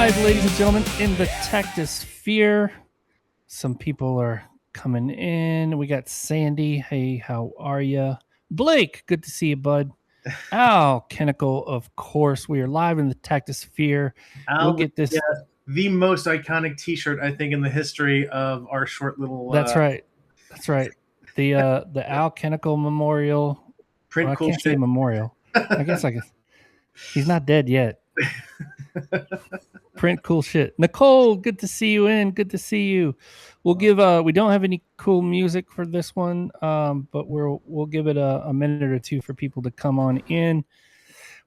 live, ladies and gentlemen, in the Taktisphere. Some people are coming in. We got Sandy. Hey, how are you? Blake, good to see you, bud. Al Kenical, of course. We are live in the Taktisphere. Al, we'll get this. The most iconic T-shirt, I think, in the history of our short little. That's right. That's right. The Al Kenical Memorial. Print well, cool I can't shit. say memorial. I guess he's not dead yet. Print cool shit. Nicole, good to see you in. Good to see you. We'll give we don't have any cool music for this one, but we'll give it a minute or two for people to come on in.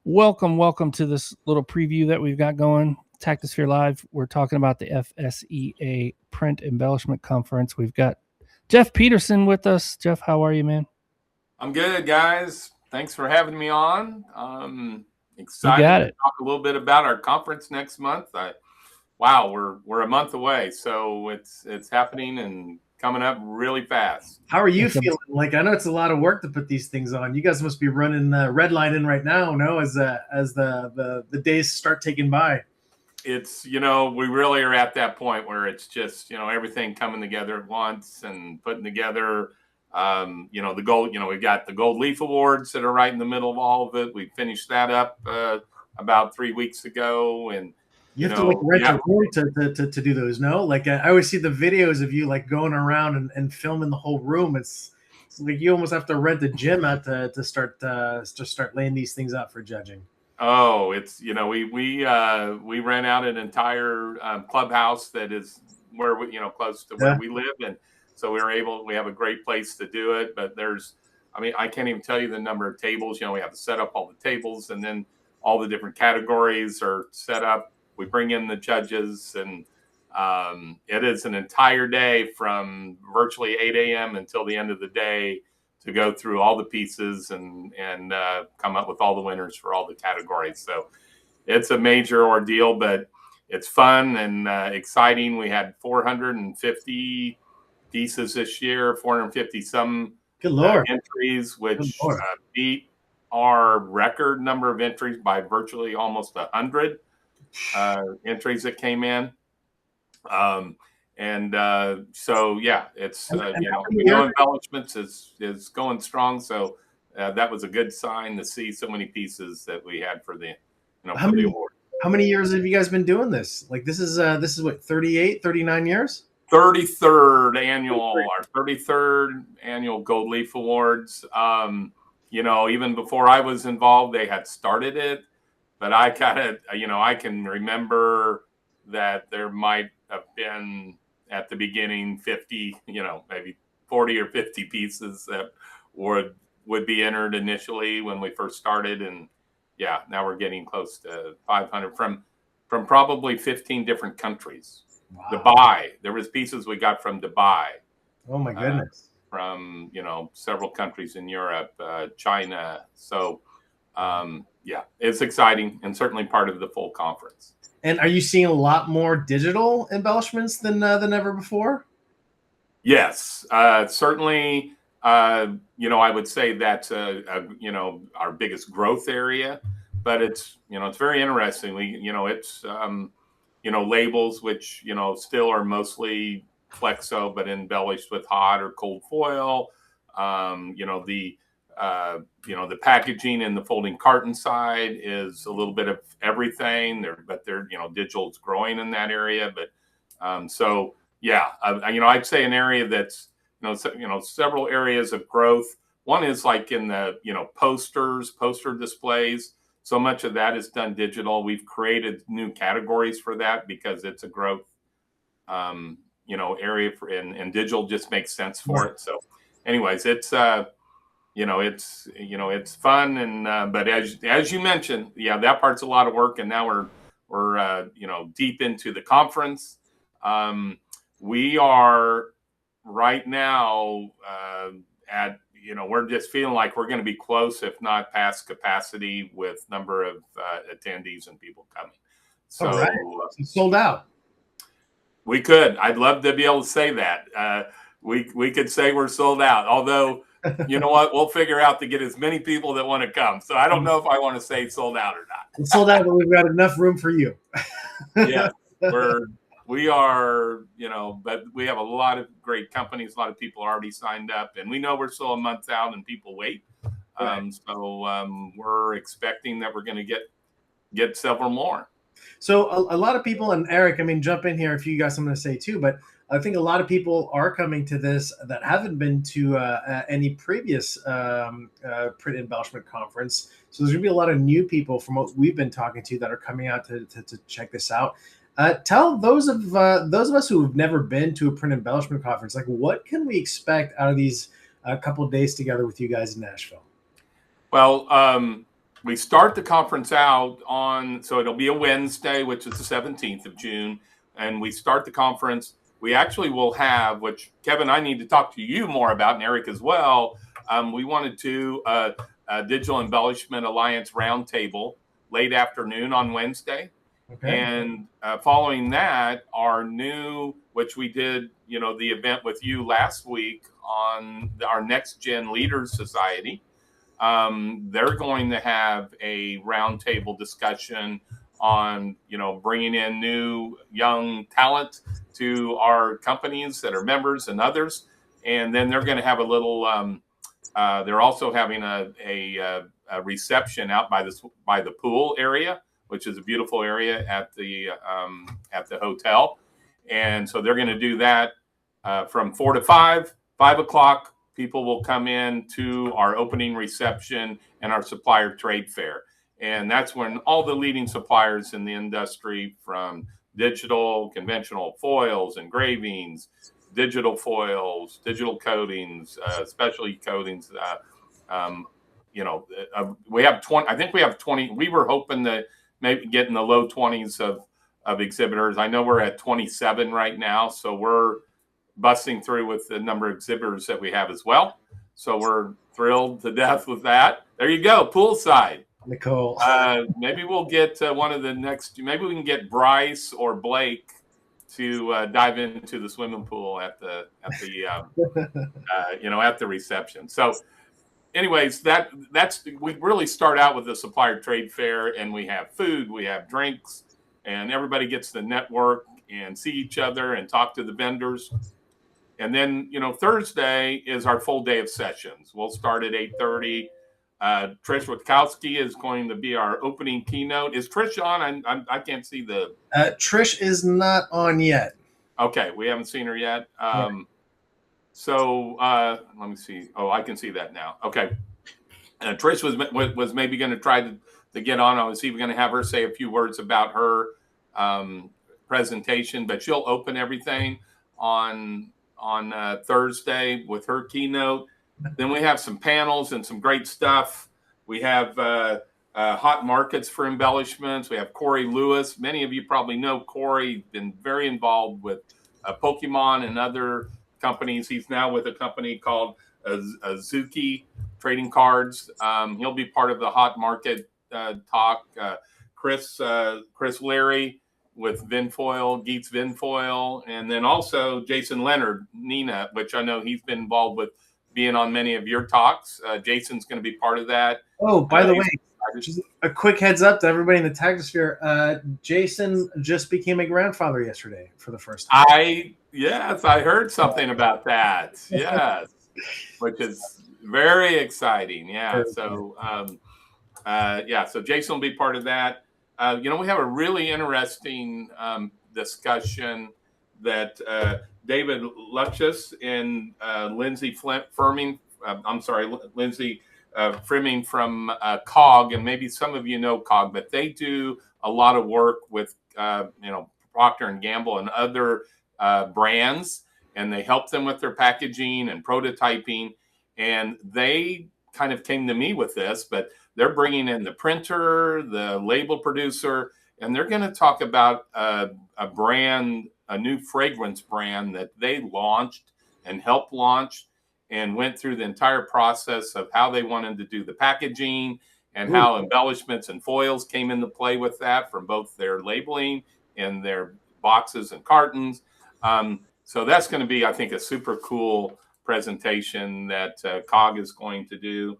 Welcome to this little preview that we've got going. Taktisphere Live. We're talking about the FSEA Print Embellishment Conference. We've got Jeff Peterson with us. Jeff, how are you, man? I'm good, guys. Thanks for having me on. Excited to talk a little bit about our conference next month. Wow, we're a month away, so it's happening and coming up really fast. How are you feeling? Like, I know it's a lot of work to put these things on. You guys must be running redlining right now, no? As the days start taking by. It's we really are at that point where it's just everything coming together at once and putting together. The gold, we've got the Gold Leaf Awards that are right in the middle of all of it. We finished that up about 3 weeks ago, and you have to rent a room to do those. No, like I always see the videos of you like going around and filming the whole room. It's like you almost have to rent a gym out to start laying these things out for judging. Oh, it's we rent out an entire clubhouse that is where we close to where we live, and so we have a great place to do it. But I can't even tell you the number of tables. We have to set up all the tables, and then all the different categories are set up. We bring in the judges, and it is an entire day from virtually 8 a.m. until the end of the day to go through all the pieces and come up with all the winners for all the categories. So it's a major ordeal, but it's fun and exciting. We had 450 pieces this year, 450 some entries, which beat our record number of entries by virtually almost 100 entries that came in. It's embellishments is going strong. So that was a good sign to see so many pieces that we had for the the award. How many years have you guys been doing this? Like this is what, 38, 39 years? 33rd annual Gold Leaf Awards. Even before I was involved, they had started it, but I can remember that there might have been at the beginning 50, maybe 40 or 50 pieces that would be entered initially when we first started, and now we're getting close to 500 from probably 15 different countries. Wow. Dubai, there was pieces we got from Dubai. Oh my goodness! From several countries in Europe, China. So it's exciting and certainly part of the full conference. And are you seeing a lot more digital embellishments than ever before? Yes, certainly. I would say that's our biggest growth area, but it's very interesting. It's labels which still are mostly flexo but embellished with hot or cold foil. The packaging and the folding carton side is a little bit of everything there, but digital's growing in that area. But I'd say an area that's several areas of growth. One is like in the poster displays. So much of that is done digital. We've created new categories for that because it's a growth area and digital just makes sense for it. So anyways, it's it's fun, and but as you mentioned, that part's a lot of work, and now we're deep into the conference. We are right now we're just feeling like we're going to be close, if not past capacity, with number of attendees and people coming. So sold out. We could. I'd love to be able to say that. We could say we're sold out, although. You know what? We'll figure out to get as many people that want to come. So I don't know if I want to say sold out or not. It's sold out, but we've got enough room for you. Yeah, we are, but we have a lot of great companies. A lot of people are already signed up, and we know we're still a month out and people wait. Right. So we're expecting that we're going to get several more. So a lot of people, and Eric, I mean, jump in here if you got something to say too, but I think a lot of people are coming to this that haven't been to any previous print embellishment conference. So there's going to be a lot of new people from what we've been talking to that are coming out to check this out. Tell those of us who have never been to a print embellishment conference, like, what can we expect out of these couple of days together with you guys in Nashville? Well, we start the conference out so it'll be a Wednesday, which is the 17th of June. And we start the conference. We actually will have, which Kevin, I need to talk to you more about, and Eric as well. We wanted to a Digital Embellishment Alliance roundtable late afternoon on Wednesday. Okay. And following that, our new, which we did, the event with you last week on our Next Gen Leaders Society. They're going to have a roundtable discussion on, bringing in new young talent to our companies that are members and others. And then they're going to have a little, they're also having a reception out by the pool area, which is a beautiful area at the hotel. And so they're going to do that from 4 to 5 o'clock. People will come in to our opening reception and our supplier trade fair. And that's when all the leading suppliers in the industry, from digital, conventional foils, engravings, digital foils, digital coatings, specialty coatings, we have 20, I think we have 20. We were hoping to maybe get in the low 20s of exhibitors. I know we're at 27 right now. So we're busting through with the number of exhibitors that we have as well. So we're thrilled to death with that. There you go, poolside. Nicole. Maybe we'll get one of the next. Maybe we can get Bryce or Blake to dive into the swimming pool at the at the reception. So, anyways, that's we really start out with the supplier trade fair, and we have food, we have drinks, and everybody gets to network and see each other and talk to the vendors. And then, Thursday is our full day of sessions. We'll start at 8:30. Trish Witkowski is going to be our opening keynote. Is Trish on? I can't see the... Trish is not on yet. Okay, we haven't seen her yet. So let me see. Oh, I can see that now. Okay. Trish was maybe going to try to get on. I was even going to have her say a few words about her presentation, but she'll open everything on Thursday with her keynote. Then we have some panels and some great stuff. We have hot markets for embellishments. We have Corey Lewis. Many of you probably know Corey, been very involved with Pokemon and other companies. He's now with a company called Azuki Trading Cards. He'll be part of the hot market talk. Chris Leary with Vinfoil, Geets Vinfoil, and then also Jason Leonard, Nina, which I know he's been involved with being on many of your talks. Jason's going to be part of that. Oh, by the way, just a quick heads up to everybody in the Taktisphere. Jason just became a grandfather yesterday for the first time. Yes, I heard something about that. Yes, which is very exciting. Yeah. So, so Jason will be part of that. We have a really interesting discussion that David Luchus and Lindsay Frimming from COG, and maybe some of you know COG, but they do a lot of work with Procter & Gamble and other brands, and they help them with their packaging and prototyping. And they kind of came to me with this, but they're bringing in the printer, the label producer, and they're going to talk about a brand, a new fragrance brand that they launched and helped launch, and went through the entire process of how they wanted to do the packaging and how embellishments and foils came into play with that, from both their labeling and their boxes and cartons. So that's going to be, I think, a super cool presentation that COG is going to do.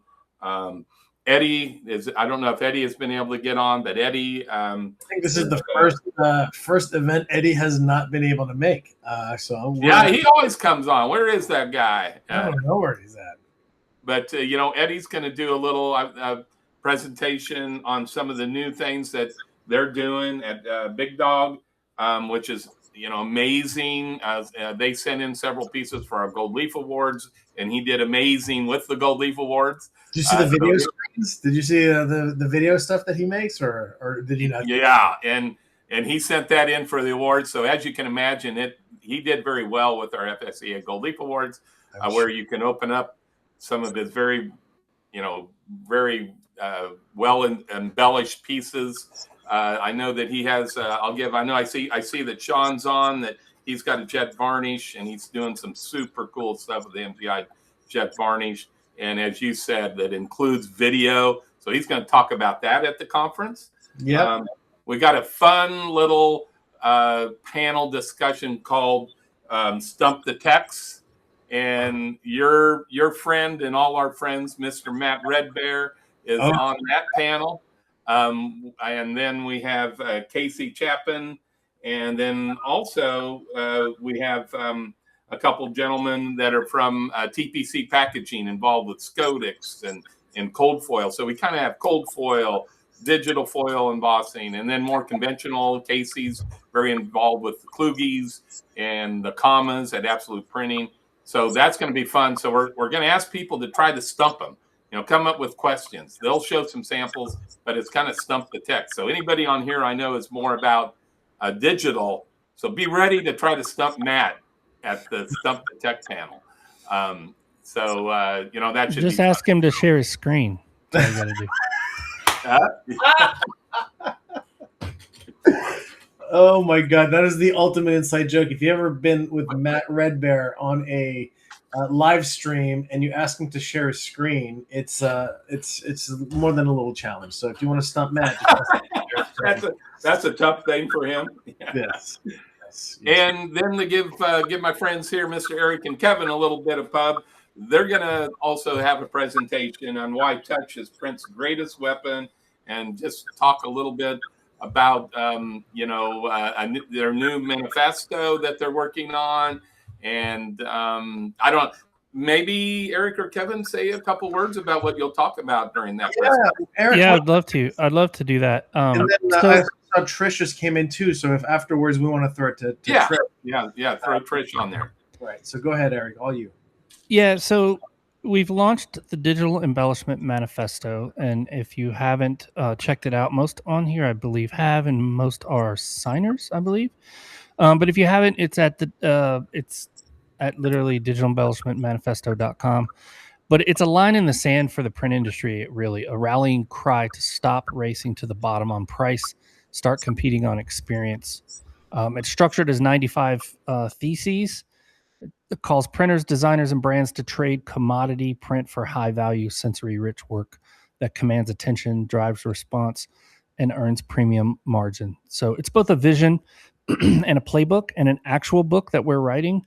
Eddie is, I don't know if Eddie has been able to get on, but Eddie. I think this is the first event Eddie has not been able to make. Yeah, he always comes on. Where is that guy? I don't know where he's at. But, Eddie's going to do a little presentation on some of the new things that they're doing at Big Dog, which is, amazing. They sent in several pieces for our Gold Leaf Awards, and he did amazing with the Gold Leaf Awards. Did you see the video screens? Did you see the video stuff that he makes, or did he not? Yeah, and he sent that in for the awards. So as you can imagine, he did very well with our FSEA Gold Leaf Awards, where you can open up some of his very, very well embellished pieces. I know that he has. I see that Sean's on. That he's got a jet varnish, and he's doing some super cool stuff with the MPI jet varnish. And as you said, that includes video. So he's going to talk about that at the conference. Yeah. We got a fun little panel discussion called Stump the Techs. And your friend and all our friends, Mr. Matt Redbear, is on that panel. And then we have Casey Chapin. And then also we have a couple gentlemen that are from TPC Packaging involved with Scodix and cold foil. So we kind of have cold foil, digital foil embossing, and then more conventional. Casey's very involved with the Kluges and the commas at Absolute Printing. So that's going to be fun. So we're going to ask people to try to stump them, come up with questions. They'll show some samples, but it's kind of stump the tech. So anybody on here I know is more about digital. So be ready to try to stump Matt at the Stump the Tech panel. That should just ask him to share his screen. That's all you got to do. Oh my God, that is the ultimate inside joke. If you ever been with Matt Redbear on a live stream and you ask him to share his screen, it's more than a little challenge. So if you want to stump Matt, that's a tough thing for him. Yes. And then to give my friends here, Mr. Eric and Kevin, a little bit of pub. They're going to also have a presentation on why touch is print's greatest weapon, and just talk a little bit about their new manifesto that they're working on. And maybe Eric or Kevin say a couple words about what you'll talk about during that presentation. Eric, I'd love to. I'd love to do that. And then, I saw Trish just came in too. So if afterwards we want to throw it to Trish. Throw Trish on there. Right. So go ahead, Eric. All you. Yeah. So we've launched the Digital Embellishment Manifesto, and if you haven't checked it out, most on here I believe have, and most are signers, I believe. But if you haven't, it's at literally digitalembellishmentmanifesto.com. But it's a line in the sand for the print industry, really, a rallying cry to stop racing to the bottom on price, start competing on experience. It's structured as 95 theses. It calls printers, designers, and brands to trade commodity print for high-value, sensory-rich work that commands attention, drives response, and earns premium margin. So it's both a vision and a playbook and an actual book that we're writing.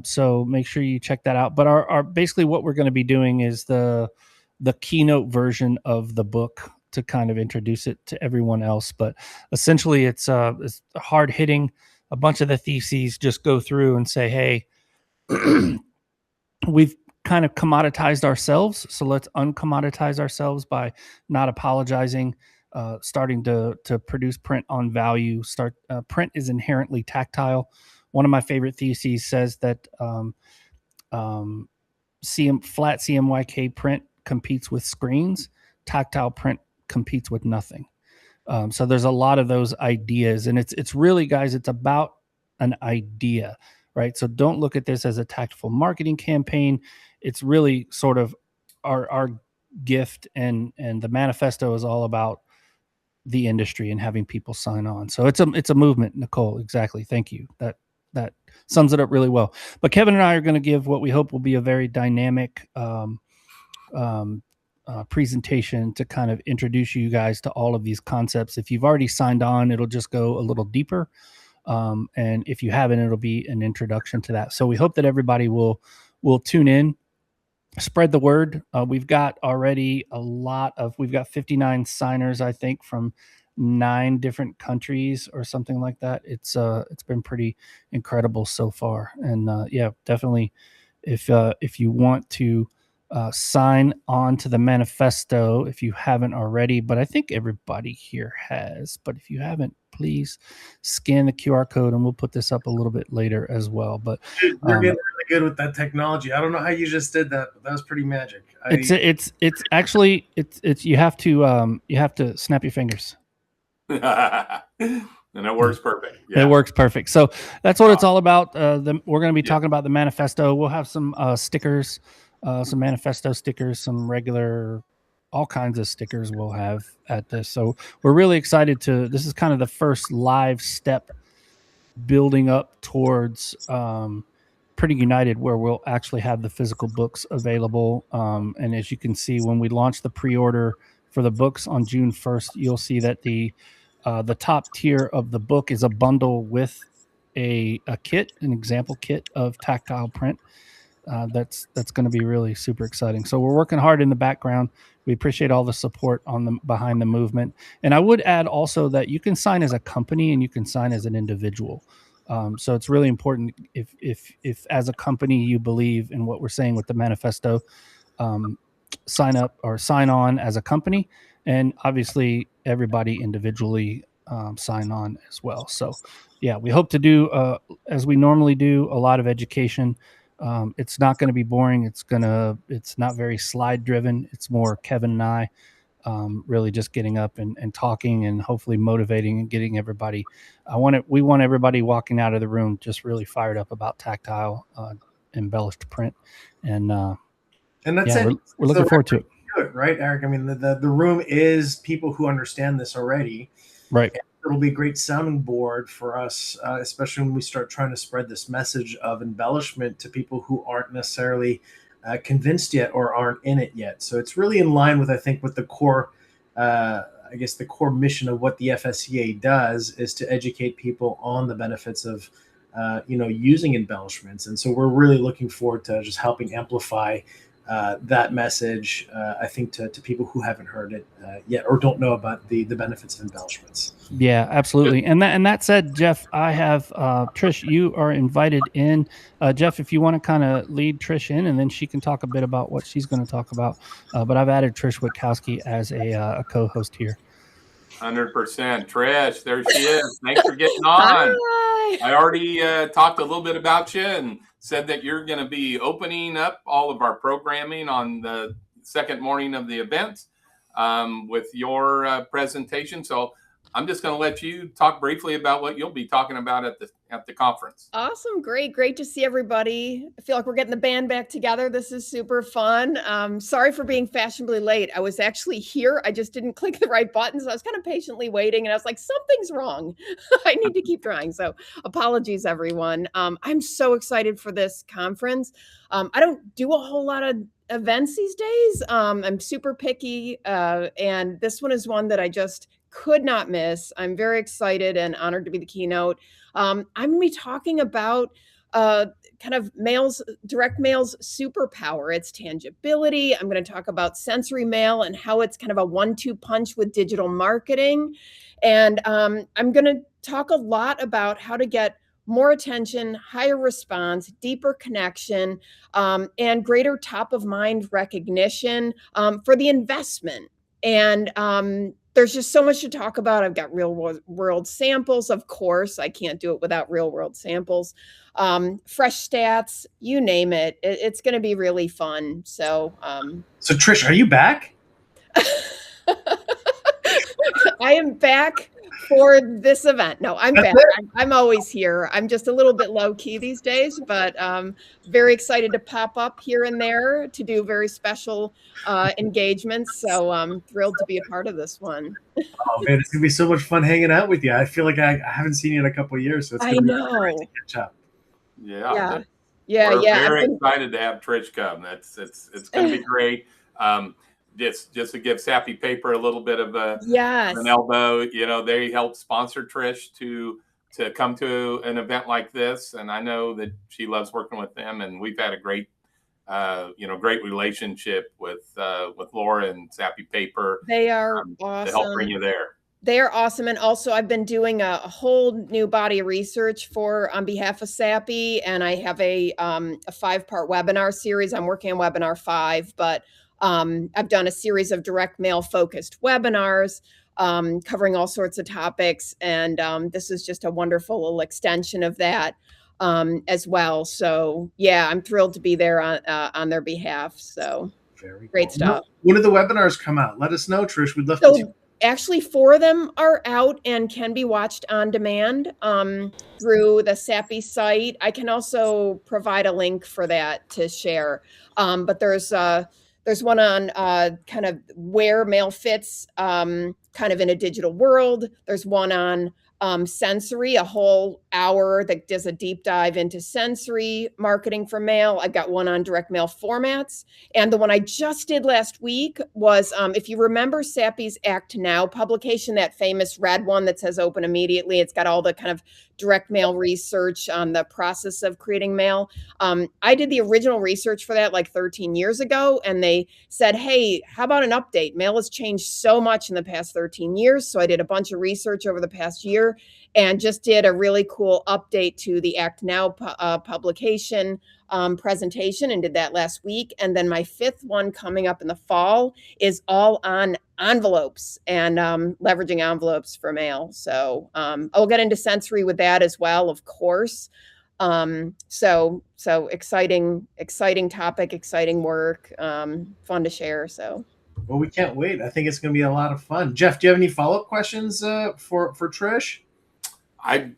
So make sure you check that out. But our basically what we're going to be doing is the keynote version of the book to kind of introduce it to everyone else. But essentially it's hard hitting. A bunch of the theses just go through and say, hey, we've kind of commoditized ourselves. So let's uncommoditize ourselves by not apologizing, starting to produce print on value. Print is inherently tactile. One of my favorite theses says that flat CMYK print competes with screens. Tactile print competes with nothing. So there's a lot of those ideas, and it's really, guys, it's about an idea, right? So don't look at this as a tactful marketing campaign. It's really sort of our gift, and the manifesto is all about the industry and having people sign on. So it's a movement, Nicole. Exactly. Thank you. That sums it up really well. But Kevin and I are going to give what we hope will be a very dynamic presentation to kind of introduce you guys to all of these concepts. If you've already signed on, it'll just go a little deeper. And if you haven't, it'll be an introduction to that. So we hope that everybody will tune in. spread the word. We've got already we've got 59 signers, I think, from 9 different countries or something like that. It's been pretty incredible so far. And yeah, definitely if you want to sign on to the manifesto, if you haven't already, but I think everybody here has, but if you haven't, please scan the QR code, and we'll put this up a little bit later as well. But dude, you're getting really good with that technology. I don't know how you just did that, but that was pretty magic. It's actually you have to snap your fingers. And it works perfect. Yeah. It works perfect. So that's what it's all about. We're going to be talking about the manifesto. We'll have some stickers, some manifesto stickers, some regular, all kinds of stickers we'll have at this. So we're really excited this is kind of the first live step building up towards Pretty United, where we'll actually have the physical books available. And as you can see, when we launch the pre-order for the books on June 1st, you'll see that the top tier of the book is a bundle with a kit, an example kit of tactile print. That's going to be really super exciting. So we're working hard in the background. We appreciate all the support behind the movement. And I would add also that you can sign as a company and you can sign as an individual. So it's really important if as a company you believe in what we're saying with the manifesto, sign up or sign on as a company, and obviously everybody individually sign on as well. So yeah, we hope to do as we normally do, a lot of education. It's not going to be boring. It's not very slide driven. It's more Kevin and I really just getting up and talking and hopefully motivating and getting everybody. We want everybody walking out of the room just really fired up about tactile embellished print. And that's yeah, it. We're looking forward to it. Good, right, Eric? I mean, the room is people who understand this already. Right. And it'll be a great sounding board for us, especially when we start trying to spread this message of embellishment to people who aren't necessarily convinced yet or aren't in it yet. So it's really in line with, I think, with the core, I guess, the core mission of what the FSEA does is to educate people on the benefits of, using embellishments. And so we're really looking forward to just helping amplify that message, I think, to people who haven't heard it yet or don't know about the benefits of embellishments. Yeah, absolutely. And that said, Jeff, I have Trish, you are invited in. Jeff, if you want to kind of lead Trish in, and then she can talk a bit about what she's going to talk about. But I've added Trish Witkowski as a co-host here. 100%. Trish, there she is. Thanks for getting on. Hi. I already talked a little bit about you and said that you're going to be opening up all of our programming on the second morning of the event with your presentation. So I'm just going to let you talk briefly about what you'll be talking about at the conference. Awesome. Great to see everybody. I feel like we're getting the band back together. This is super fun. Sorry for being fashionably late. I was actually here. I just didn't click the right button. So I was kind of patiently waiting and I was like, something's wrong. I need to keep trying. So apologies, everyone. I'm so excited for this conference. I don't do a whole lot of events these days. I'm super picky. And this one is one that I just could not miss. I'm very excited and honored to be the keynote. I'm going to be talking about kind of direct mail's superpower, its tangibility. I'm going to talk about sensory mail and how it's kind of a 1-2 punch with digital marketing. And I'm going to talk a lot about how to get more attention, higher response, deeper connection, and greater top of mind recognition for the investment. And there's just so much to talk about. I've got real world samples, of course. I can't do it without real world samples. Fresh stats, you name it. It's going to be really fun. So Trish, are you back? I am back for this event. No, I'm back. I'm always here. I'm just a little bit low key these days, but very excited to pop up here and there to do very special engagements. So I'm thrilled to be a part of this one. Oh man, it's gonna be so much fun hanging out with you. I feel like I haven't seen you in a couple of years, so it's gonna be great to catch up. Yeah. We're very excited to have Trish come. It's going to be great. Just to give Sappy Paper a little bit of an elbow, they helped sponsor Trish to come to an event like this, and I know that she loves working with them, and we've had a great great relationship with Laura and Sappy Paper. They are to help bring awesome. you there. They are awesome. And also I've been doing a whole new body of research on behalf of Sappy. And I have a 5-part webinar series. I'm working on webinar 5, but I've done a series of direct mail focused webinars covering all sorts of topics. And this is just a wonderful little extension of that as well. So yeah, I'm thrilled to be there on their behalf. So very great cool. stuff. When do the webinars come out? Let us know, Trish. We'd love to. Actually, 4 of them are out and can be watched on demand through the Sappy site. I can also provide a link for that to share. But there's one on kind of where mail fits kind of in a digital world. There's one on sensory, a whole hour that does a deep dive into sensory marketing for mail. I've got one on direct mail formats. And the one I just did last week was, if you remember Sappy's Act Now publication, that famous red one that says open immediately. It's got all the kind of direct mail research on the process of creating mail. I did the original research for that like 13 years ago. And they said, hey, how about an update? Mail has changed so much in the past 13 years. So I did a bunch of research over the past year and just did a really cool update to the Act Now publication presentation and did that last week. And then my 5th one coming up in the fall is all on envelopes and leveraging envelopes for mail. So I'll get into sensory with that as well, of course. So exciting topic, exciting work, fun to share. So. Well, we can't wait. I think it's going to be a lot of fun. Jeff, do you have any follow-up questions for Trish?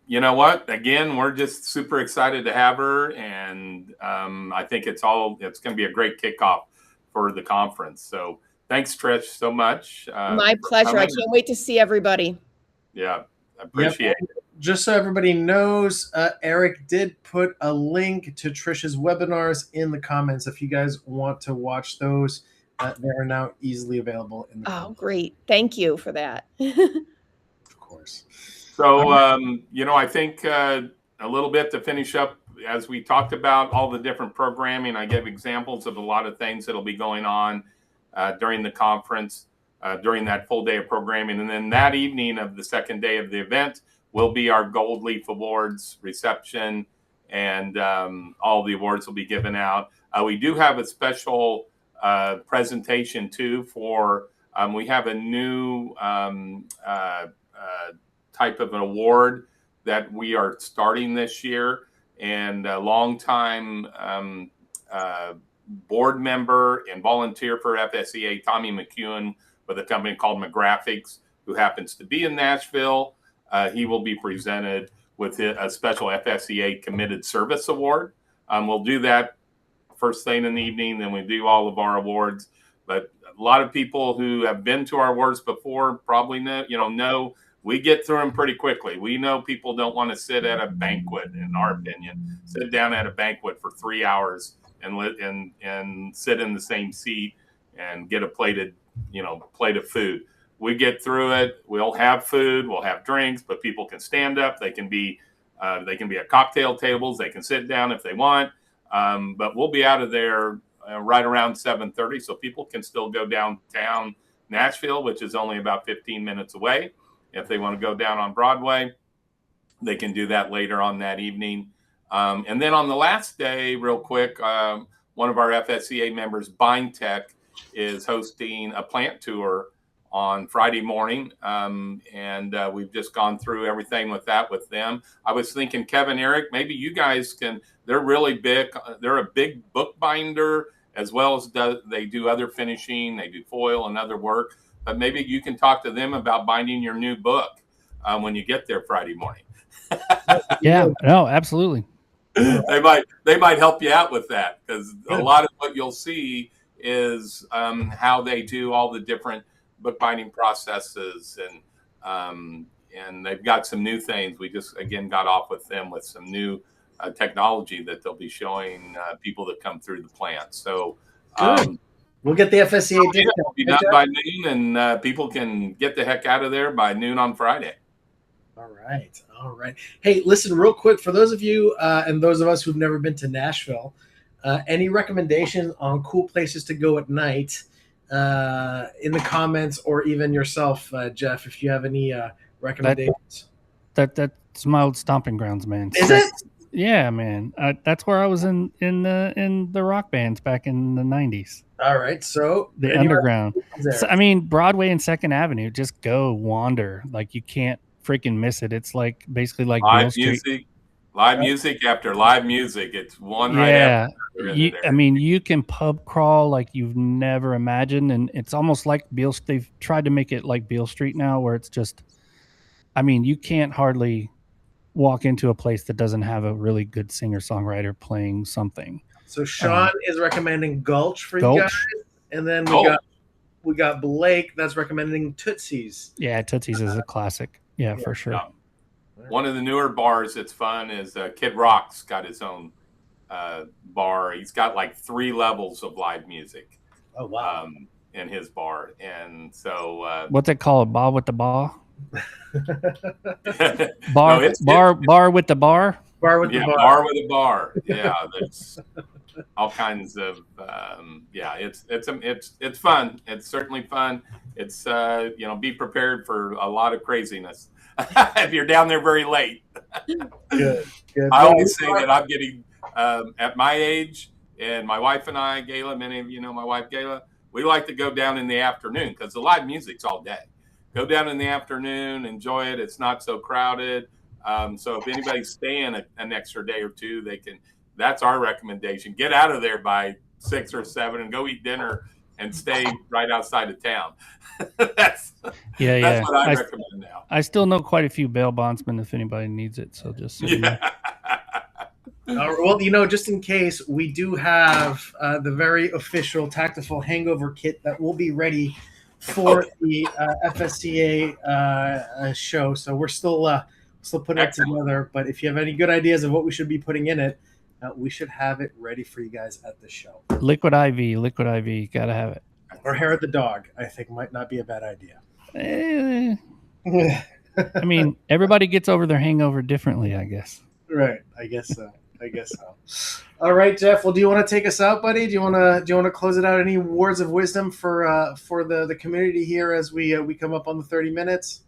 You know what? Again, we're just super excited to have her, and I think it's going to be a great kickoff for the conference. So thanks, Trish, so much. My pleasure. I can't wait to see everybody. Yeah, I appreciate it. Just so everybody knows, Eric did put a link to Trish's webinars in the comments. If you guys want to watch those, they are now easily available in the comments. Great. Thank you for that. Of course. So, I think a little bit to finish up, as we talked about all the different programming, I gave examples of a lot of things that'll be going on during the conference, during that full day of programming. And then that evening of the second day of the event will be our Gold Leaf Awards reception, and all the awards will be given out. We do have a special presentation, too, for we have a new type of an award that we are starting this year, and a longtime board member and volunteer for FSEA, Tommy McEwen, with a company called McGraphics, who happens to be in Nashville. He will be presented with a special FSEA Committed Service Award. We'll do that first thing in the evening, then we do all of our awards. But a lot of people who have been to our awards before probably know we get through them pretty quickly. We know people don't want to sit at a banquet, in our opinion, sit down at a banquet for 3 hours and sit in the same seat and get a plate of food. We get through it. We'll have food, we'll have drinks, but people can stand up. They can be at cocktail tables. They can sit down if they want. But we'll be out of there right around 7:30, so people can still go downtown Nashville, which is only about 15 minutes away. If they want to go down on Broadway, they can do that later on that evening. And then on the last day, real quick, one of our FSEA members, BindTech, is hosting a plant tour on Friday morning. And we've just gone through everything with them. I was thinking, Kevin, Eric, maybe you guys they're really big. They're a big bookbinder, as well as they do other finishing. They do foil and other work. But maybe you can talk to them about binding your new book when you get there Friday morning. Yeah, no, absolutely. They might help you out with that, because a lot of what you'll see is how they do all the different bookbinding processes, and they've got some new things. We just again got off with them with some new technology that they'll be showing people that come through the plant. So we'll get the FSEA discount. It'll be done by noon, and people can get the heck out of there by noon on Friday. All right. Hey, listen, real quick, for those of you and those of us who've never been to Nashville, Any recommendations on cool places to go at night in the comments, or even yourself, Jeff, if you have any recommendations? That's my old stomping grounds, man. Is it? Yeah, man. That's where I was in the rock bands back in the 90s. All right, so The underground. So, I mean, Broadway and Second Avenue, just go wander. Like, you can't freaking miss it. It's like basically like Beale Street. Live music after live music. It's one right after another. I mean, you can pub crawl like you've never imagined, and it's almost like Beale. They've tried to make it like Beale Street now, where it's just, I mean, you can't hardly walk into a place that doesn't have a really good singer-songwriter playing something. So Sean is recommending Gulch for Gulch. you guys, and then we got Blake that's recommending Tootsie's. Yeah, Tootsie's is a classic. Yeah, for sure. Yeah. One of the newer bars that's fun is Kid Rock's got his own bar. He's got like 3 levels of live music. Oh wow! In his bar, and so what's it called? Bar with the bar. Bar with the bar. Bar with the bar. Bar with a bar. Yeah, there's all kinds of it's fun. It's certainly fun. It's be prepared for a lot of craziness if you're down there very late. Good. I always say that I'm getting at my age, and my wife and I, Gayla, many of you know my wife Gayla, we like to go down in the afternoon because the live music's all day. Go down in the afternoon, enjoy it. It's not so crowded. So if anybody's staying an extra day or two, they can. That's our recommendation. Get out of there by 6 or 7 and go eat dinner and stay right outside of town. That's what I recommend now. I still know quite a few bail bondsmen if anybody needs it. So just well, just in case, we do have the very official Taktiful hangover kit that will be ready for the FSEA show. So we're still putting it together. But if you have any good ideas of what we should be putting in it, we should have it ready for you guys at the show. Liquid IV, gotta have it. Or hair of the dog, I think might not be a bad idea. I mean, everybody gets over their hangover differently, I guess. Right, I guess so. All right, Jeff. Well, do you want to take us out, buddy? Do you want to close it out? Any words of wisdom for the community here as we come up on the 30 minutes?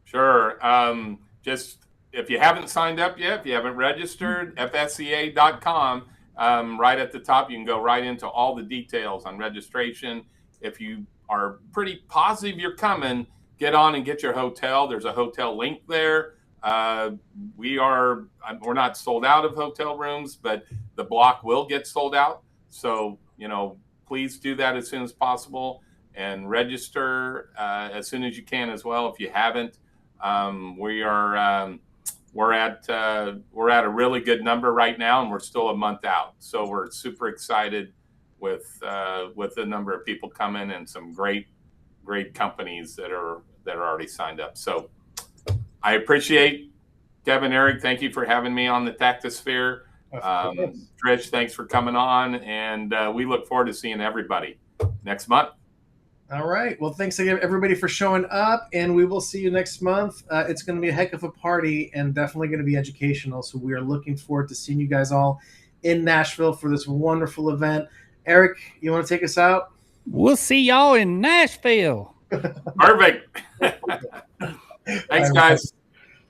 Sure. Just if you haven't signed up yet, if you haven't registered, FSEA.com. Right at the top, you can go right into all the details on registration. If you are pretty positive you're coming, get on and get your hotel. There's a hotel link there. We're not sold out of hotel rooms, but the block will get sold out. So, please do that as soon as possible and register as soon as you can as well. If you haven't, we're at a really good number right now, and we're still a month out. So we're super excited with the number of people coming and some great companies that are already signed up. So I appreciate Kevin, Eric. Thank you for having me on the Taktisphere. Trish, thanks for coming on, and we look forward to seeing everybody next month. All right. Well, thanks again, everybody, for showing up, and we will see you next month. It's going to be a heck of a party and definitely going to be educational. So we are looking forward to seeing you guys all in Nashville for this wonderful event. Eric, you want to take us out? We'll see y'all in Nashville. Perfect. Thanks, guys.